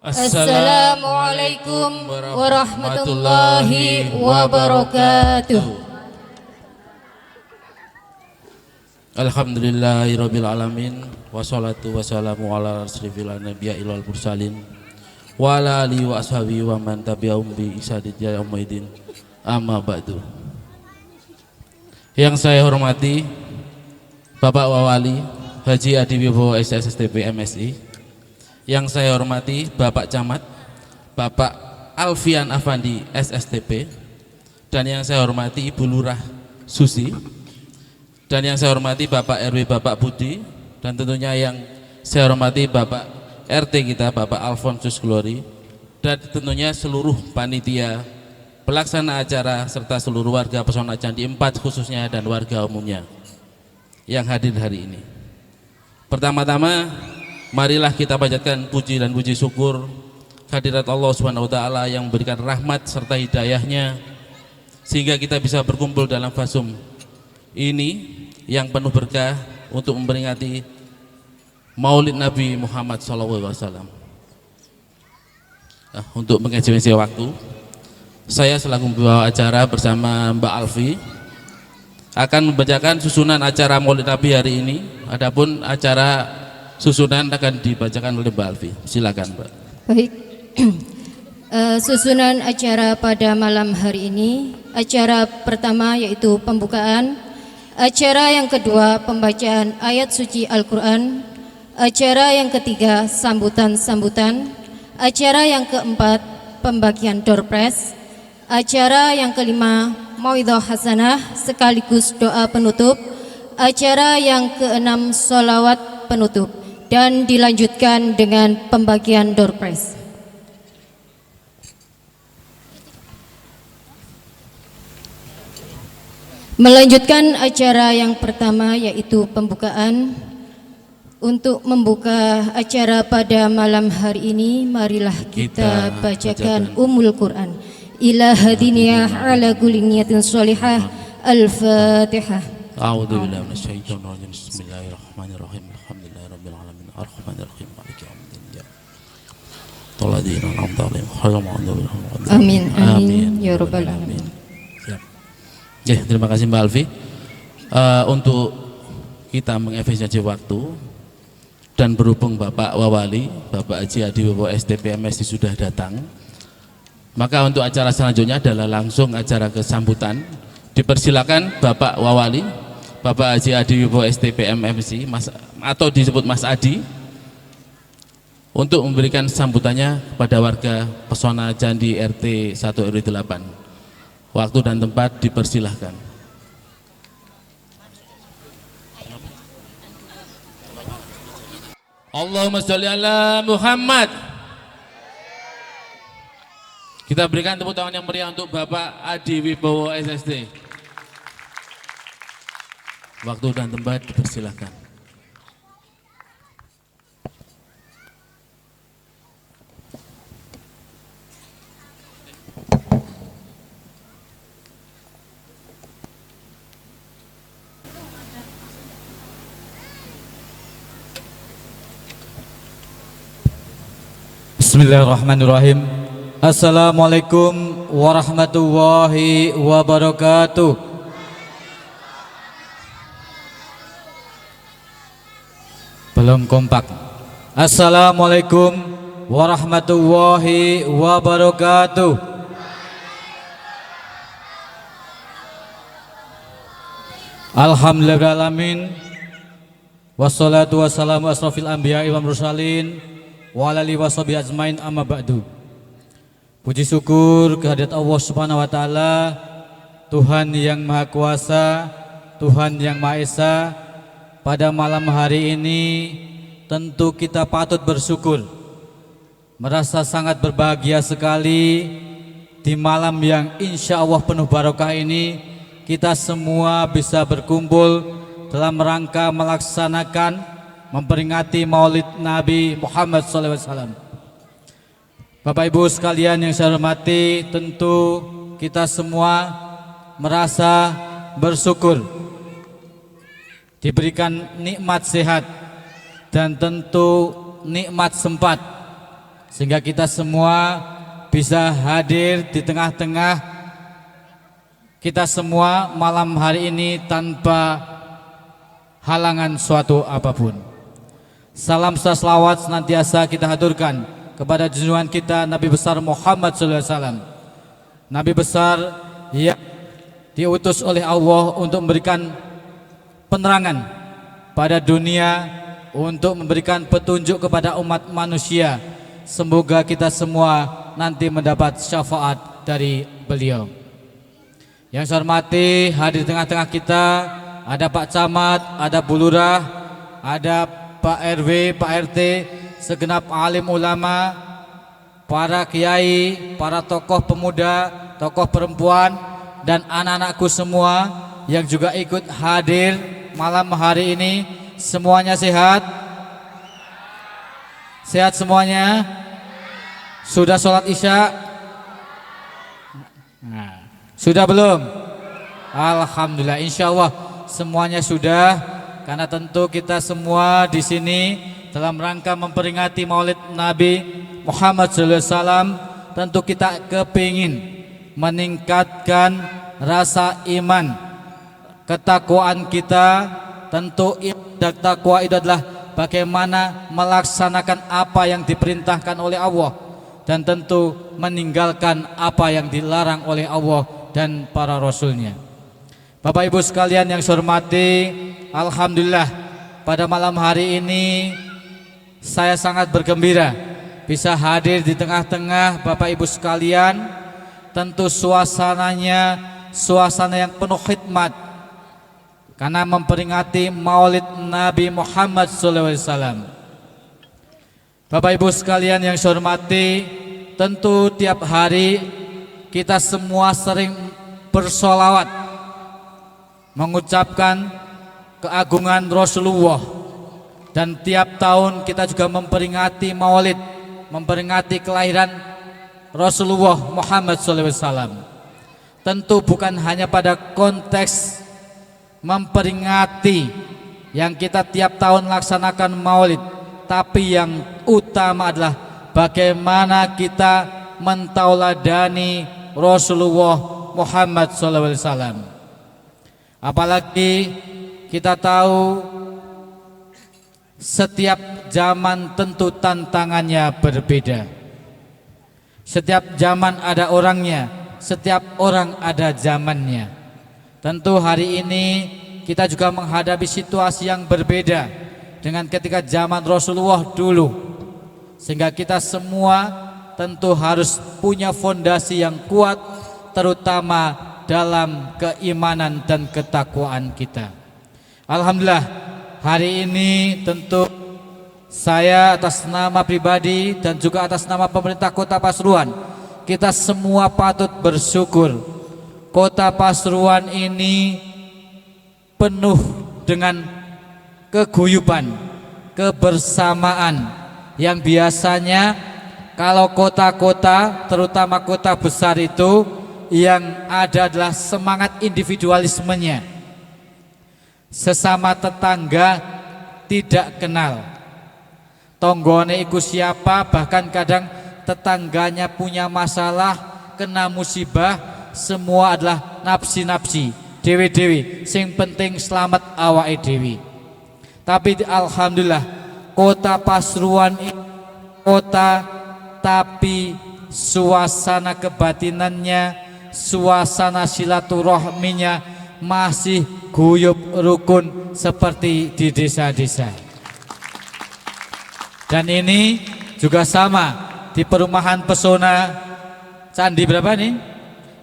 Assalamualaikum warahmatullahi wabarakatuh. Alhamdulillahirabbil alamin wassalatu wassalamu ala asyrofil anbiya'i wal mursalin wa ala alihi wa ashabihi wa man tabi'ahum bi ihsanin ila yaumil amma ba'du. Yang saya hormati Bapak Wawali Haji Adiwibowo SSSTP MSI. Yang saya hormati Bapak Camat, Bapak Alfian Afandi SSTP, dan yang saya hormati Ibu Lurah Susi, dan yang saya hormati Bapak RW Bapak Budi, dan tentunya yang saya hormati Bapak RT kita Bapak Alfonsus Glory, dan tentunya seluruh panitia pelaksana acara serta seluruh warga Pesona Candi 4 khususnya dan warga umumnya yang hadir hari ini. Pertama-tama marilah kita panjatkan puji dan puji syukur kehadirat Allah Subhanahu wa taala yang memberikan rahmat serta hidayahnya sehingga kita bisa berkumpul dalam fasum ini yang penuh berkah untuk memperingati Maulid Nabi Muhammad SAW. Untuk mengisi waktu, saya selaku pembawa acara bersama Mbak Alfi akan membacakan susunan acara Maulid Nabi hari ini. Adapun acara susunan akan dibacakan oleh Mbak Alfi. Silakan, Mbak. Baik. Susunan acara pada malam hari ini, acara pertama yaitu pembukaan, acara yang kedua pembacaan ayat suci Al-Quran, acara yang ketiga sambutan-sambutan, acara yang keempat pembagian door prize, acara yang kelima mauidhah hasanah sekaligus doa penutup, acara yang keenam sholawat penutup, dan dilanjutkan dengan pembagian door prize. Melanjutkan acara yang pertama yaitu pembukaan. Untuk membuka acara pada malam hari ini, marilah kita bacakan Ummul Quran. Ila hadiniyah ala kulli niyatin sholihah. Al-Fatihah. A'udzu billahi minasyaitonir rajim. Bismillahirrahmanirrahim. Alhamdulillahirabbil alamin. Arrahmanirrahim. Maliki yaumiddin. Tolladina an'amta 'alaihim ghairil maghdubi 'alaihim. Amin amin ya rabbal alamin. Siap. Ya, terima kasih Mbak Alfi. Untuk kita mengefisiensi waktu dan berhubung Bapak Wawali, Bapak Haji Adiwibowo STP MSI sudah datang, maka untuk acara selanjutnya adalah langsung acara kesambutan. Dipersilakan Bapak Wawali, Bapak Haji Adiwibowo STP MSI atau disebut Mas Adi, untuk memberikan sambutannya kepada warga Pesona Candi RT 1 RW 8. Waktu dan tempat dipersilahkan. Allahumma sholli ala Muhammad. Kita berikan tepuk tangan yang meriah untuk Bapak Adiwibowo SSD. Waktu dan tempat dipersilahkan. Bismillahirrahmanirrahim. Assalamualaikum warahmatullahi wabarakatuh. Belum kompak. Assalamualaikum warahmatullahi wabarakatuh. Alhamdulillahirrahmanirrahim. Wassalatu wassalamu asrofil anbiya'i wal mursalin wa ala alihi washabihi ajmain, amma ba'du. Puji syukur kehadirat Allah Subhanahu wa taala, Tuhan yang Maha Kuasa, Tuhan yang Maha Esa. Pada malam hari ini tentu kita patut bersyukur, merasa sangat berbahagia sekali di malam yang insya Allah penuh barokah ini. Kita semua bisa berkumpul dalam rangka melaksanakan memperingati Maulid Nabi Muhammad SAW. Bapak Ibu sekalian yang saya hormati, tentu kita semua merasa bersyukur diberikan nikmat sehat dan tentu nikmat sempat sehingga kita semua bisa hadir di tengah-tengah kita semua malam hari ini tanpa halangan suatu apapun. Salam selawat senantiasa kita haturkan kepada junjungan kita Nabi besar Muhammad SAW, Nabi besar yang diutus oleh Allah untuk memberikan penerangan pada dunia, untuk memberikan petunjuk kepada umat manusia. Semoga kita semua nanti mendapat syafaat dari beliau. Yang saya hormati, hadir di tengah-tengah kita ada Pak Camat, ada Bu Lurah, ada Pak RW, Pak RT, segenap alim ulama, para kiai, para tokoh pemuda, tokoh perempuan, dan anak-anakku semua yang juga ikut hadir malam hari ini. Semuanya sehat? Sehat semuanya? Sudah sholat isya? Nah, sudah belum? Alhamdulillah, insya Allah semuanya sudah. Karena tentu kita semua di sini dalam rangka memperingati Maulid Nabi Muhammad SAW, tentu kita kepingin meningkatkan rasa iman, ketakwaan kita. Tentu takwa itu adalah bagaimana melaksanakan apa yang diperintahkan oleh Allah, dan tentu meninggalkan apa yang dilarang oleh Allah dan para rasulnya. Bapak Ibu sekalian yang saya hormati, alhamdulillah pada malam hari ini saya sangat bergembira bisa hadir di tengah-tengah Bapak Ibu sekalian. Tentu suasananya suasana yang penuh khidmat karena memperingati Maulid Nabi Muhammad SAW. Bapak Ibu sekalian yang saya hormati, tentu tiap hari kita semua sering bersolawat mengucapkan keagungan Rasulullah, dan tiap tahun kita juga memperingati Maulid, memperingati kelahiran Rasulullah Muhammad SAW. Tentu bukan hanya pada konteks memperingati yang kita tiap tahun laksanakan Maulid, tapi yang utama adalah bagaimana kita mentauladani Rasulullah Muhammad SAW. Apalagi kita tahu setiap zaman tentu tantangannya berbeda. Setiap zaman ada orangnya, setiap orang ada zamannya. Tentu hari ini kita juga menghadapi situasi yang berbeda dengan ketika zaman Rasulullah dulu, sehingga kita semua tentu harus punya fondasi yang kuat, terutama dalam keimanan dan ketakwaan kita. Alhamdulillah hari ini tentu saya atas nama pribadi dan juga atas nama pemerintah Kota Pasuruan, kita semua patut bersyukur. Kota Pasuruan ini penuh dengan keguyuban, kebersamaan yang biasanya kalau kota-kota, terutama kota besar itu yang ada adalah semangat individualismenya. Sesama tetangga tidak kenal, tonggone iku siapa, bahkan kadang tetangganya punya masalah, kena musibah, semua adalah nafsi-nafsi, dewi-dewi, sing penting selamat awake dewi. Tapi alhamdulillah Kota Pasuruan ini kota, tapi suasana kebatinannya, suasana silaturahminya masih guyub rukun seperti di desa-desa. Dan ini juga sama di perumahan Pesona Candi berapa nih?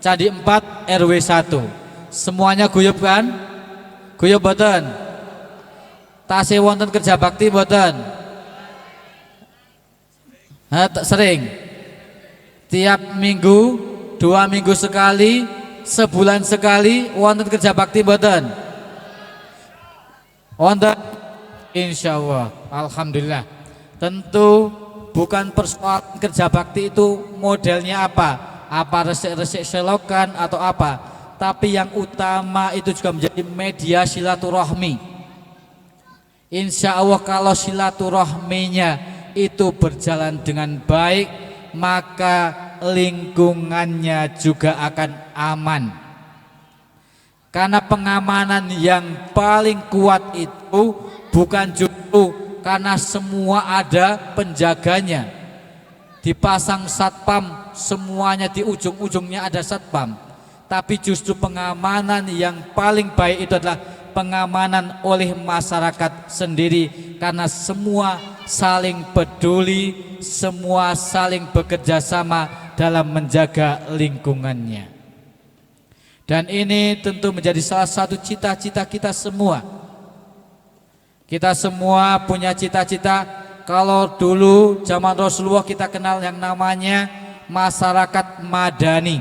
Candi 4 RW 1. Semuanya guyub kan? Guyub boten? Tasih wonten kerja bakti boten? Sering? Tiap minggu, 2 minggu sekali, sebulan sekali wonten kerja bakti boten? Wonten? Insyaallah, alhamdulillah. Tentu bukan persoalan kerja bakti itu modelnya apa resik-resik selokan atau apa, tapi yang utama itu juga menjadi media silaturahmi. Insya Allah kalau silaturahminya itu berjalan dengan baik, maka lingkungannya juga akan aman. Karena pengamanan yang paling kuat itu bukan justru karena semua ada penjaganya, dipasang satpam, semuanya di ujung-ujungnya ada satpam, tapi justru pengamanan yang paling baik itu adalah pengamanan oleh masyarakat sendiri, karena semua saling peduli, semua saling bekerja sama dalam menjaga lingkungannya. Dan ini tentu menjadi salah satu cita-cita kita semua. Kita semua punya cita-cita. Kalau dulu zaman Rasulullah kita kenal yang namanya masyarakat madani.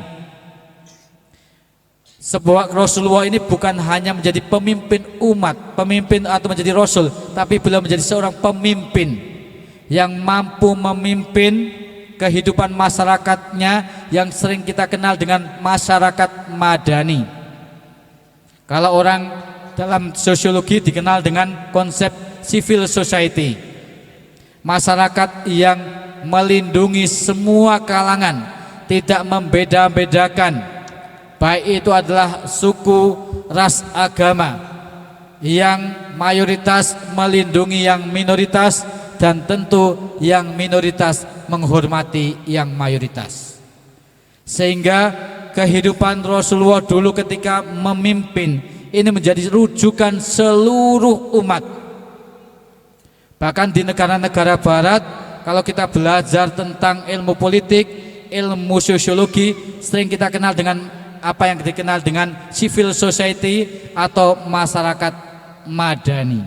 Sebuah Rasulullah ini bukan hanya menjadi pemimpin umat, pemimpin atau menjadi rasul, tapi beliau menjadi seorang pemimpin yang mampu memimpin kehidupan masyarakatnya yang sering kita kenal dengan masyarakat madani. Kalau orang dalam sosiologi dikenal dengan konsep civil society, masyarakat yang melindungi semua kalangan, tidak membeda-bedakan, baik itu adalah suku, ras, agama, yang mayoritas melindungi yang minoritas, dan tentu yang minoritas menghormati yang mayoritas. Sehingga kehidupan Rasulullah dulu ketika memimpin ini menjadi rujukan seluruh umat. Bahkan di negara-negara barat, kalau kita belajar tentang ilmu politik, ilmu sosiologi, sering kita kenal dengan apa yang dikenal dengan civil society atau masyarakat madani.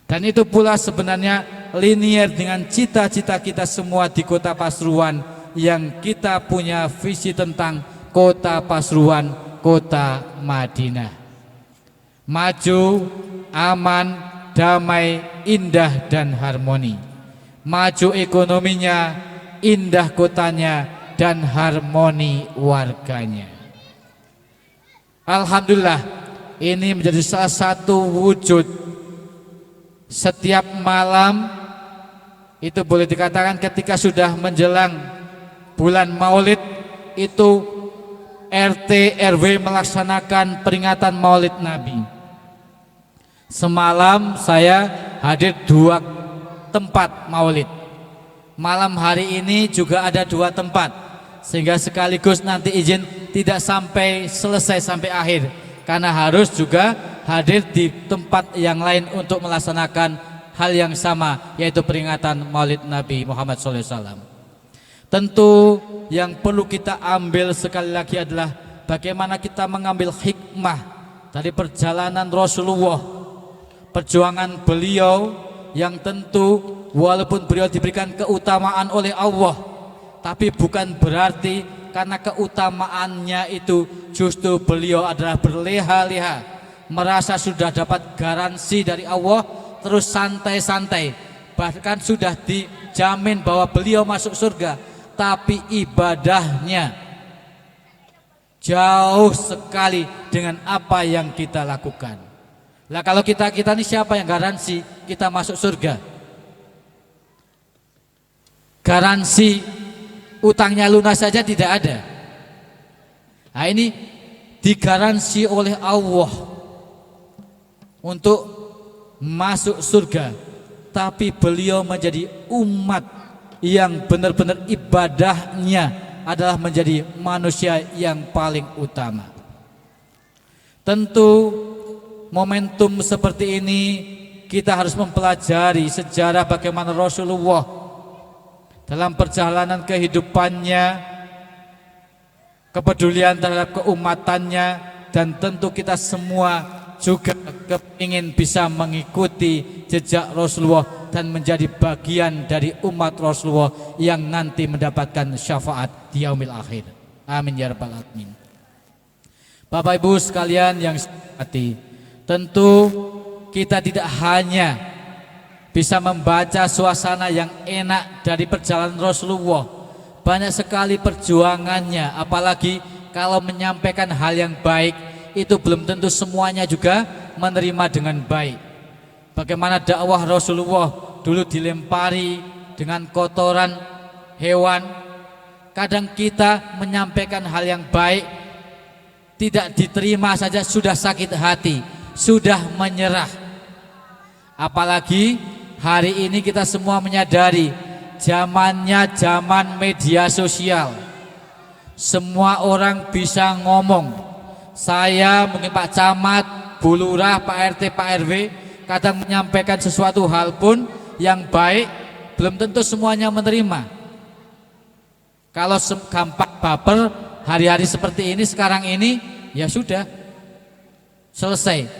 Dan itu pula sebenarnya linear dengan cita-cita kita semua di Kota Pasuruan, yang kita punya visi tentang Kota Pasuruan, Kota Madinah. Maju, aman, damai, indah dan harmoni. Maju ekonominya, indah kotanya, dan harmoni warganya. Alhamdulillah, ini menjadi salah satu wujud. Setiap malam itu boleh dikatakan ketika sudah menjelang bulan Maulid, itu RT RW melaksanakan peringatan Maulid Nabi. Semalam saya hadir 2 tempat Maulid. Malam hari ini juga ada 2 tempat, sehingga sekaligus nanti izin tidak sampai selesai sampai akhir, karena harus juga hadir di tempat yang lain untuk melaksanakan hal yang sama, yaitu peringatan Maulid Nabi Muhammad SAW. Tentu yang perlu kita ambil sekali lagi adalah bagaimana kita mengambil hikmah dari perjalanan Rasulullah, perjuangan beliau yang tentu walaupun beliau diberikan keutamaan oleh Allah, tapi bukan berarti karena keutamaannya itu justru beliau adalah berleha-leha, merasa sudah dapat garansi dari Allah, terus santai-santai, bahkan sudah dijamin bahwa beliau masuk surga, tapi ibadahnya jauh sekali dengan apa yang kita lakukan. Lah kalau kita ini siapa yang garansi kita masuk surga? Garansi utangnya lunas saja tidak ada. Nah ini digaransi oleh Allah untuk masuk surga, tapi beliau menjadi umat yang benar-benar ibadahnya adalah menjadi manusia yang paling utama. Tentu momentum seperti ini kita harus mempelajari sejarah bagaimana Rasulullah dalam perjalanan kehidupannya, kepedulian terhadap keumatannya, dan tentu kita semua juga kepingin bisa mengikuti jejak Rasulullah dan menjadi bagian dari umat Rasulullah yang nanti mendapatkan syafaat di yaumil akhir. Amin ya rabbal alamin. Bapak Ibu sekalian yang saya hormati, tentu kita tidak hanya bisa membaca suasana yang enak dari perjalanan Rasulullah, banyak sekali perjuangannya, apalagi kalau menyampaikan hal yang baik itu belum tentu semuanya juga menerima dengan baik. Bagaimana dakwah Rasulullah dulu dilempari dengan kotoran hewan. Kadang kita menyampaikan hal yang baik, tidak diterima saja sudah sakit hati, sudah menyerah. Apalagi hari ini kita semua menyadari zamannya zaman media sosial. Semua orang bisa ngomong. Saya, mungkin Pak Camat, Bu Lurah, Pak RT, Pak RW kadang menyampaikan sesuatu hal pun yang baik, belum tentu semuanya menerima. Kalau gampang baper hari-hari seperti ini sekarang ini, ya sudah selesai.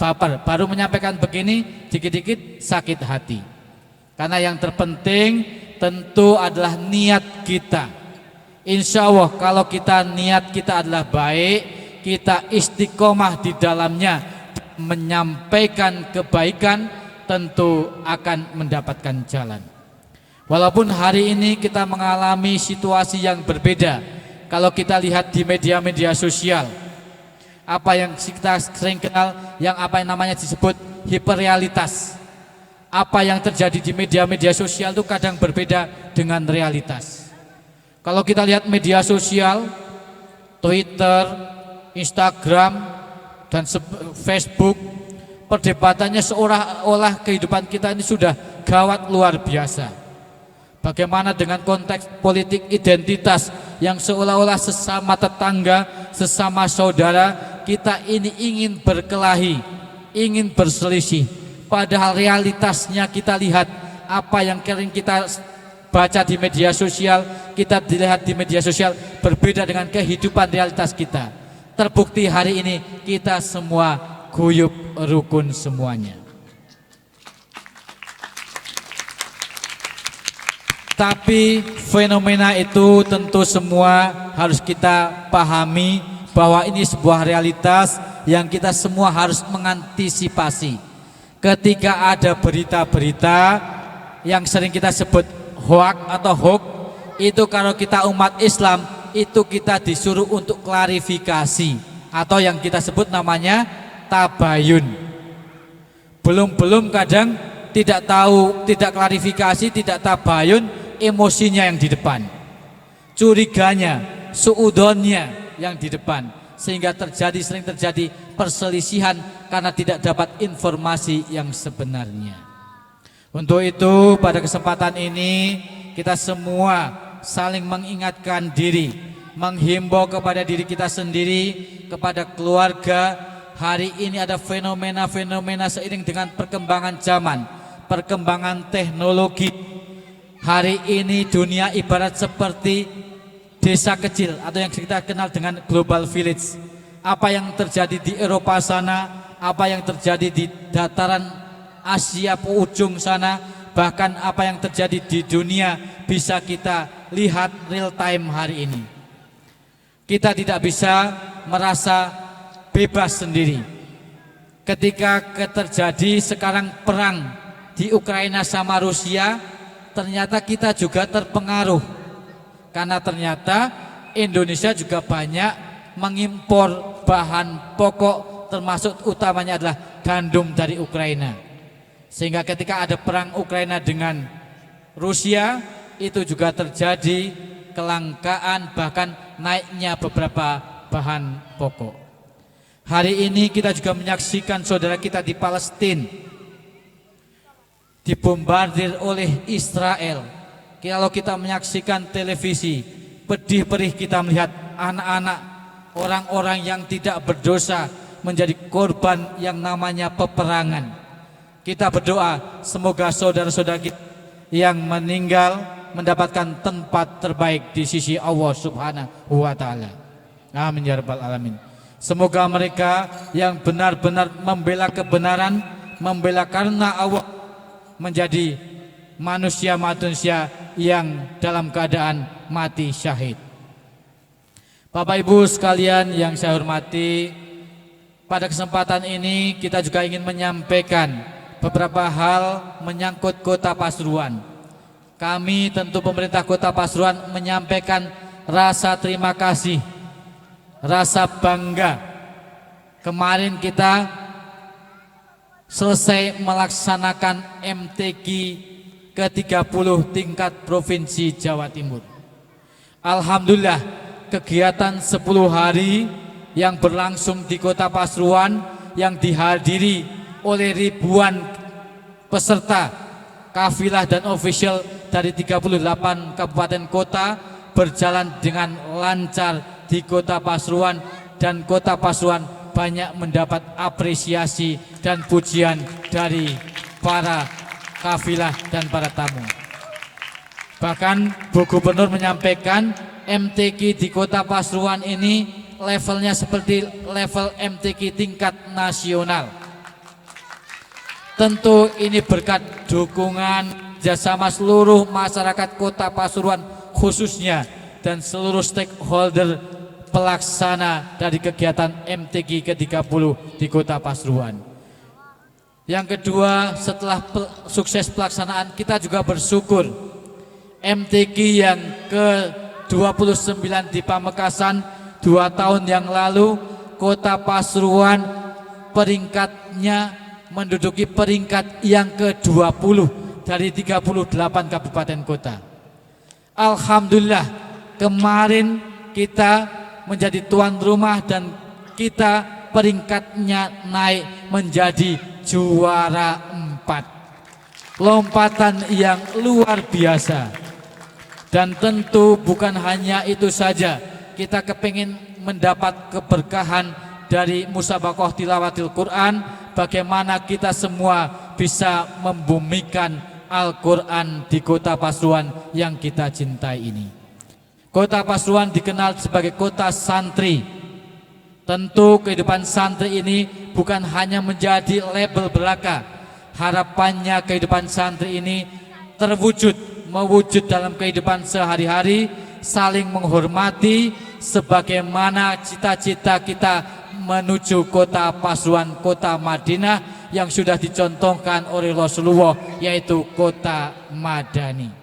Baper, baru menyampaikan begini, dikit-dikit sakit hati. Karena yang terpenting tentu adalah niat kita. Insya Allah kalau kita niat kita adalah baik, kita istiqomah di dalamnya, menyampaikan kebaikan, tentu akan mendapatkan jalan. Walaupun hari ini kita mengalami situasi yang berbeda. Kalau kita lihat di media-media sosial, apa yang kita sering kenal, yang apa yang namanya disebut hiperrealitas. Apa yang terjadi di media-media sosial itu kadang berbeda dengan realitas. Kalau kita lihat media sosial, Twitter, Instagram, dan Facebook, perdebatannya seolah-olah kehidupan kita ini sudah gawat luar biasa. Bagaimana dengan konteks politik identitas yang seolah-olah sesama tetangga, sesama saudara, kita ini ingin berkelahi, ingin berselisih. Padahal realitasnya kita lihat apa yang sering kita baca di media sosial, kita dilihat di media sosial berbeda dengan kehidupan realitas kita. Terbukti hari ini kita semua guyub rukun semuanya. Tapi fenomena itu tentu semua harus kita pahami bahwa ini sebuah realitas yang kita semua harus mengantisipasi. Ketika ada berita-berita yang sering kita sebut hoak atau hoax, itu kalau kita umat Islam itu kita disuruh untuk klarifikasi atau yang kita sebut namanya tabayun. Belum kadang tidak tahu, tidak klarifikasi, tidak tabayun, emosinya yang di depan, curiganya, suudonnya yang di depan, sehingga sering terjadi perselisihan karena tidak dapat informasi yang sebenarnya. Untuk itu pada kesempatan ini kita semua saling mengingatkan diri, menghimbau kepada diri kita sendiri, kepada keluarga. Hari ini ada fenomena-fenomena seiring dengan perkembangan zaman, perkembangan teknologi. Hari ini dunia ibarat seperti desa kecil atau yang kita kenal dengan global village. Apa yang terjadi di Eropa sana, apa yang terjadi di dataran Asia ujung sana, bahkan apa yang terjadi di dunia bisa kita lihat real time hari ini. Kita tidak bisa merasa bebas sendiri. Ketika terjadi sekarang perang di Ukraina sama Rusia, ternyata kita juga terpengaruh karena ternyata Indonesia juga banyak mengimpor bahan pokok, termasuk utamanya adalah gandum dari Ukraina. Sehingga ketika ada perang Ukraina dengan Rusia, itu juga terjadi kelangkaan bahkan naiknya beberapa bahan pokok. Hari ini kita juga menyaksikan saudara kita di Palestina dibombardir oleh Israel. Kalau kita menyaksikan televisi, pedih perih kita melihat anak-anak, orang-orang yang tidak berdosa menjadi korban yang namanya peperangan. Kita berdoa semoga saudara-saudara kita yang meninggal mendapatkan tempat terbaik di sisi Allah Subhanahu wa taala. Amin ya rabbal alamin. Semoga mereka yang benar-benar membela kebenaran, membela karena Allah, menjadi manusia-manusia yang dalam keadaan mati syahid. Bapak Ibu sekalian yang saya hormati, pada kesempatan ini kita juga ingin menyampaikan beberapa hal menyangkut Kota Pasuruan. Kami tentu pemerintah Kota Pasuruan menyampaikan rasa terima kasih, rasa bangga. Kemarin kita selesai melaksanakan MTQ ke-30 tingkat Provinsi Jawa Timur. Alhamdulillah, kegiatan 10 hari yang berlangsung di Kota Pasuruan yang dihadiri oleh ribuan peserta kafilah dan official dari 38 kabupaten kota berjalan dengan lancar di Kota Pasuruan, dan Kota Pasuruan banyak mendapat apresiasi dan pujian dari para kafilah dan para tamu. Bahkan Bu Gubernur menyampaikan MTQ di Kota Pasuruan ini levelnya seperti level MTQ tingkat nasional. Tentu ini berkat dukungan kerjasama seluruh masyarakat Kota Pasuruan khususnya dan seluruh stakeholder pelaksana dari kegiatan MTQ ke-30 di Kota Pasuruan. Yang kedua, setelah sukses pelaksanaan, kita juga bersyukur MTQ yang ke-29 di Pamekasan 2 tahun yang lalu, Kota Pasuruan peringkatnya menduduki peringkat yang ke-20 dari 38 kabupaten kota. Alhamdulillah, kemarin kita menjadi tuan rumah dan kita peringkatnya naik menjadi juara 4. Lompatan yang luar biasa. Dan tentu bukan hanya itu saja, kita kepingin mendapat keberkahan dari musabaqah tilawatil Quran, bagaimana kita semua bisa membumikan Al-Quran di Kota Pasuruan yang kita cintai ini. Kota Pasuruan dikenal sebagai kota santri. Tentu kehidupan santri ini bukan hanya menjadi label belaka. Harapannya kehidupan santri ini mewujud dalam kehidupan sehari-hari, saling menghormati sebagaimana cita-cita kita menuju Kota Pasuruan, Kota Madinah yang sudah dicontohkan oleh Rasulullah, yaitu kota madani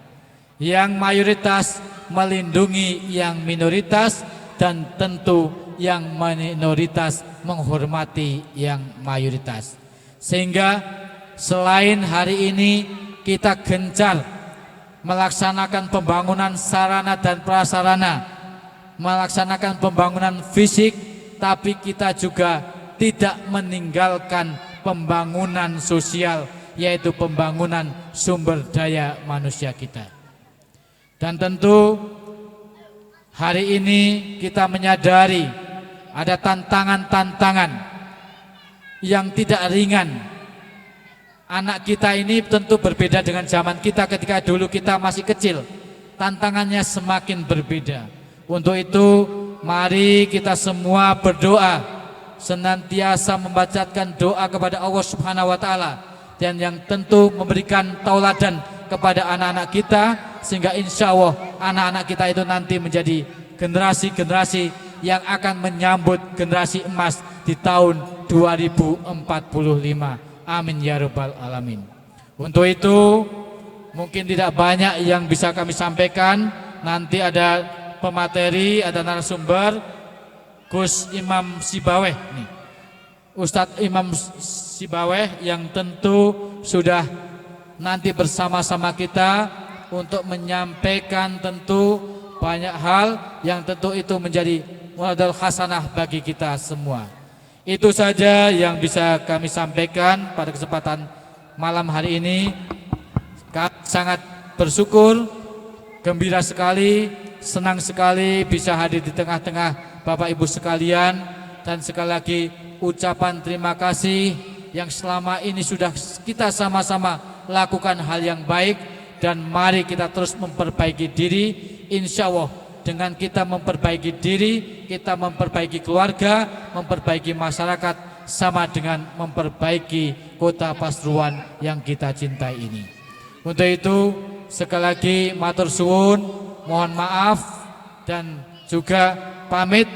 yang mayoritas melindungi yang minoritas dan tentu yang minoritas menghormati yang mayoritas. Sehingga selain hari ini kita gencar melaksanakan pembangunan sarana dan prasarana, melaksanakan pembangunan fisik, tapi kita juga tidak meninggalkan pembangunan sosial, yaitu pembangunan sumber daya manusia kita. Dan tentu hari ini kita menyadari ada tantangan-tantangan yang tidak ringan. Anak kita ini tentu berbeda dengan zaman kita ketika dulu kita masih kecil. Tantangannya semakin berbeda. Untuk itu mari kita semua berdoa, senantiasa membacakan doa kepada Allah Subhanahu wa taala, dan yang tentu memberikan tauladan kepada anak-anak kita, sehingga insya Allah anak-anak kita itu nanti menjadi generasi-generasi yang akan menyambut generasi emas di tahun 2045. Amin ya rabbal alamin. Untuk itu mungkin tidak banyak yang bisa kami sampaikan. Nanti ada pemateri, ada narasumber, Gus Imam Sibaweh nih. Ustadz Imam Sibaweh yang tentu sudah nanti bersama-sama kita untuk menyampaikan tentu banyak hal yang tentu itu menjadi modal hasanah bagi kita semua. Itu saja yang bisa kami sampaikan pada kesempatan malam hari ini. Kami sangat bersyukur, gembira sekali, senang sekali bisa hadir di tengah-tengah Bapak Ibu sekalian, dan sekali lagi ucapan terima kasih yang selama ini sudah kita sama-sama lakukan hal yang baik, dan mari kita terus memperbaiki diri. Insya Allah dengan kita memperbaiki diri, kita memperbaiki keluarga, memperbaiki masyarakat, sama dengan memperbaiki Kota Pasuruan yang kita cintai ini. Untuk itu sekali lagi matur suwun, mohon maaf, dan juga pamit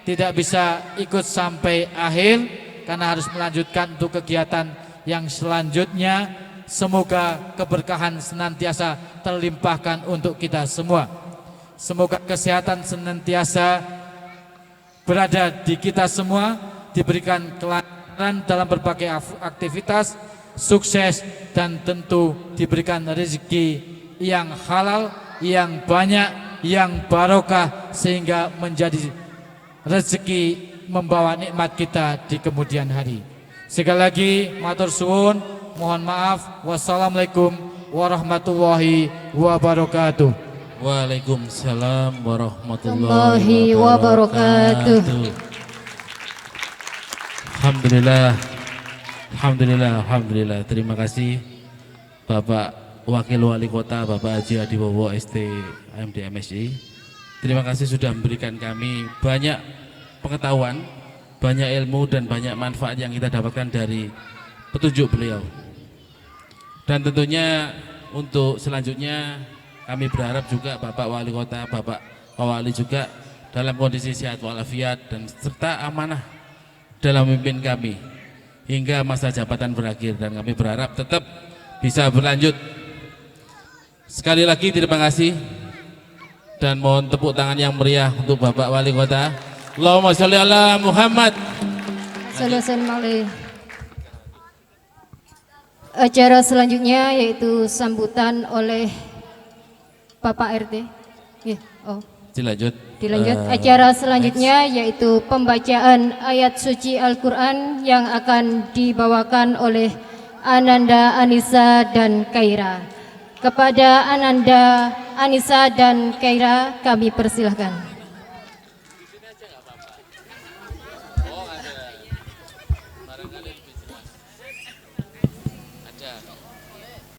tidak bisa ikut sampai akhir karena harus melanjutkan untuk kegiatan yang selanjutnya. Semoga keberkahan senantiasa terlimpahkan untuk kita semua. Semoga kesehatan senantiasa berada di kita semua, diberikan kelancaran dalam berbagai aktivitas, sukses, dan tentu diberikan rezeki yang halal, yang banyak, yang barokah, sehingga menjadi rezeki membawa nikmat kita di kemudian hari. Sekali lagi matur suwun, mohon maaf. Wassalamualaikum warahmatullahi wabarakatuh. Waalaikumsalam warahmatullahi wabarakatuh. Alhamdulillah. Terima kasih Bapak Wakil Wali Kota Bapak Haji Adiwowo ST AMD MSI. Terima kasih sudah memberikan kami banyak pengetahuan, banyak ilmu, dan banyak manfaat yang kita dapatkan dari petunjuk beliau. Dan tentunya untuk selanjutnya kami berharap juga Bapak Wali Kota, Bapak Wali juga dalam kondisi sehat walafiat dan serta amanah dalam memimpin kami hingga masa jabatan berakhir, dan kami berharap tetap bisa berlanjut. Sekali lagi terima kasih dan mohon tepuk tangan yang meriah untuk Bapak Wali Kota. Allahumma sholli ala Muhammad. Acara selanjutnya yaitu sambutan oleh Bapak RT. Dilanjut. Acara selanjutnya yaitu pembacaan ayat suci Al-Quran yang akan dibawakan oleh Ananda, Anissa, dan Kaira. Kepada Ananda, Anissa, dan Kaira kami persilahkan.